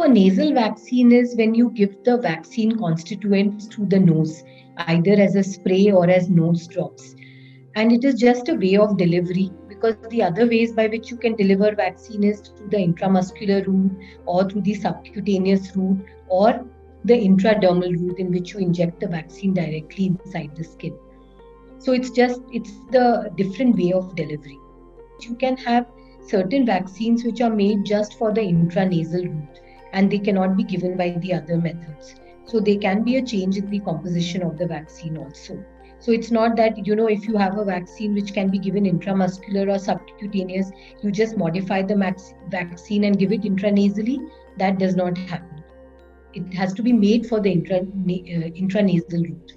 a nasal vaccine is when you give the vaccine constituents through the nose, either as a spray or as nose drops. And it is just a way of delivery, because the other ways by which you can deliver vaccine is through the intramuscular route or through the subcutaneous route or the intradermal route in which you inject the vaccine directly inside the skin. So it's the different way of delivery. You can have certain vaccines which are made just for the intranasal route, and they cannot be given by the other methods. So there can be a change in the composition of the vaccine also. So it's not that, if you have a vaccine which can be given intramuscular or subcutaneous, you just modify the vaccine and give it intranasally. That does not happen. It has to be made for the intranasal route.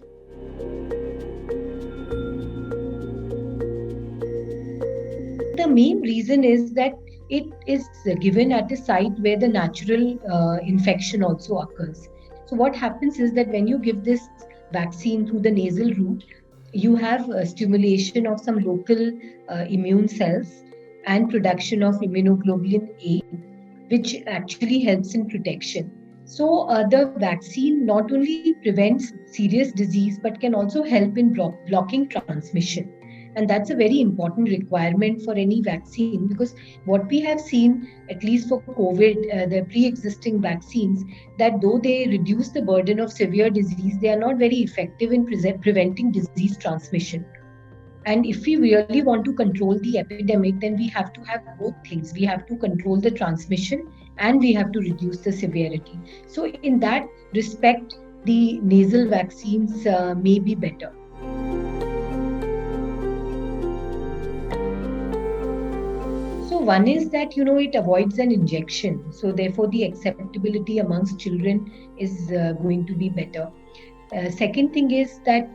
The main reason is that it is given at a site where the natural infection also occurs. So what happens is that when you give this vaccine through the nasal route, you have stimulation of some local immune cells and production of immunoglobulin A, which actually helps in protection. So the vaccine not only prevents serious disease but can also help in blocking transmission. And that's a very important requirement for any vaccine, because what we have seen, at least for COVID, the pre-existing vaccines, that though they reduce the burden of severe disease, they are not very effective in preventing disease transmission. And if we really want to control the epidemic, then we have to have both things. We have to control the transmission and we have to reduce the severity. So in that respect, the nasal vaccines may be better. So one is that, it avoids an injection. So therefore the acceptability amongst children is going to be better. Second thing is that,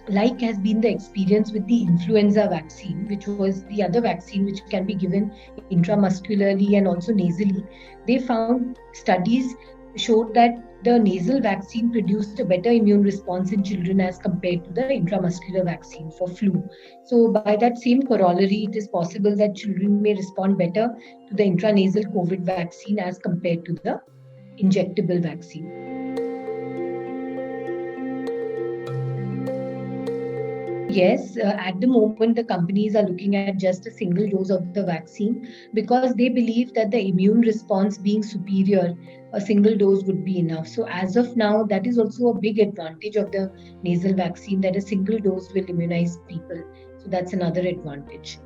like has been the experience with the influenza vaccine, which was the other vaccine which can be given intramuscularly and also nasally. They found studies showed that the nasal vaccine produced a better immune response in children as compared to the intramuscular vaccine for flu. So by that same corollary, it is possible that children may respond better to the intranasal COVID vaccine as compared to the injectable vaccine. Yes, at the moment, the companies are looking at just a single dose of the vaccine because they believe that the immune response being superior, a single dose would be enough. So, as of now, that is also a big advantage of the nasal vaccine, that a single dose will immunize people. So, that's another advantage.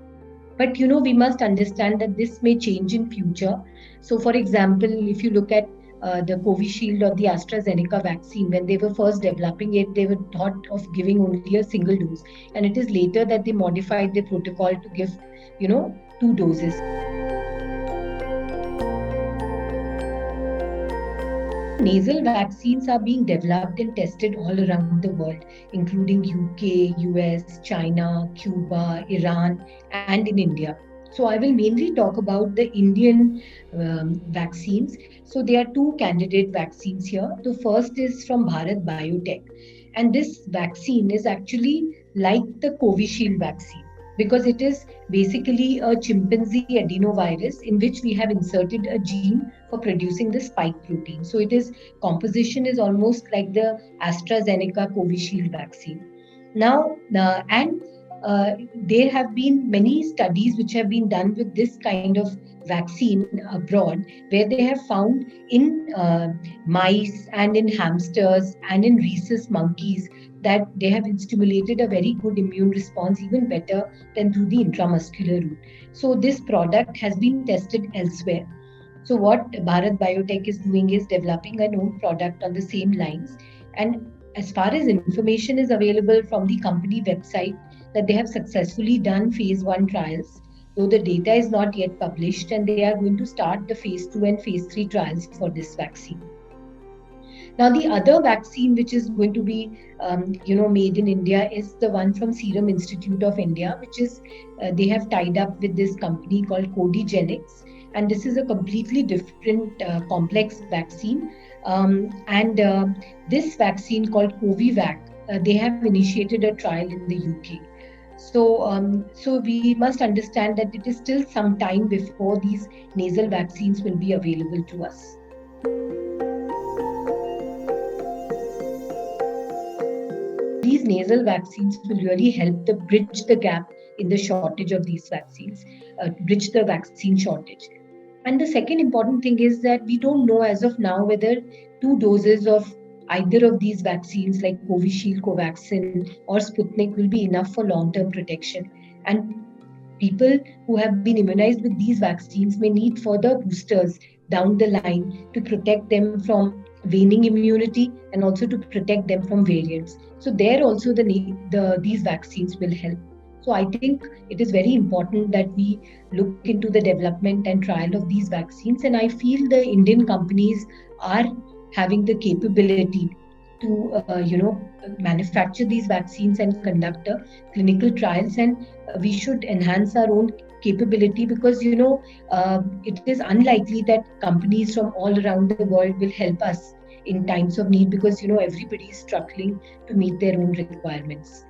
But we must understand that this may change in future. So, for example, if you look at the Covishield or the AstraZeneca vaccine, when they were first developing it, they were thought of giving only a single dose. And it is later that they modified the protocol to give, 2 doses. Nasal vaccines are being developed and tested all around the world, including UK, US, China, Cuba, Iran, and in India. So I will mainly talk about the Indian vaccines. So there are 2 candidate vaccines here. The first is from Bharat Biotech. And this vaccine is actually like the Covishield vaccine, because it is basically a chimpanzee adenovirus in which we have inserted a gene for producing the spike protein. So it is composition is almost like the AstraZeneca Covishield vaccine. Now, there have been many studies which have been done with this kind of vaccine abroad, where they have found in mice and in hamsters and in rhesus monkeys that they have stimulated a very good immune response, even better than through the intramuscular route. So this product has been tested elsewhere. So what Bharat Biotech is doing is developing a new product on the same lines. And as far as information is available from the company website, that they have successfully done phase 1 trials, though the data is not yet published, and they are going to start the phase 2 and phase 3 trials for this vaccine. Now, the other vaccine which is going to be, made in India is the one from Serum Institute of India, which is, they have tied up with this company called Codigenics. And this is a completely different complex vaccine. This vaccine called Covivac, they have initiated a trial in the UK. So we must understand that it is still some time before these nasal vaccines will be available to us. These nasal vaccines will really help to bridge the gap in the shortage of these vaccines, bridge the vaccine shortage. And the second important thing is that we don't know as of now whether 2 doses of either of these vaccines, like Covishield, Covaxin, or Sputnik, will be enough for long term protection. And people who have been immunized with these vaccines may need further boosters down the line to protect them from waning immunity and also to protect them from variants. So there also these vaccines will help. So I think it is very important that we look into the development and trial of these vaccines, and I feel the Indian companies are having the capability to manufacture these vaccines and conduct clinical trials, and we should enhance our own capability, because it is unlikely that companies from all around the world will help us in times of need, because everybody is struggling to meet their own requirements.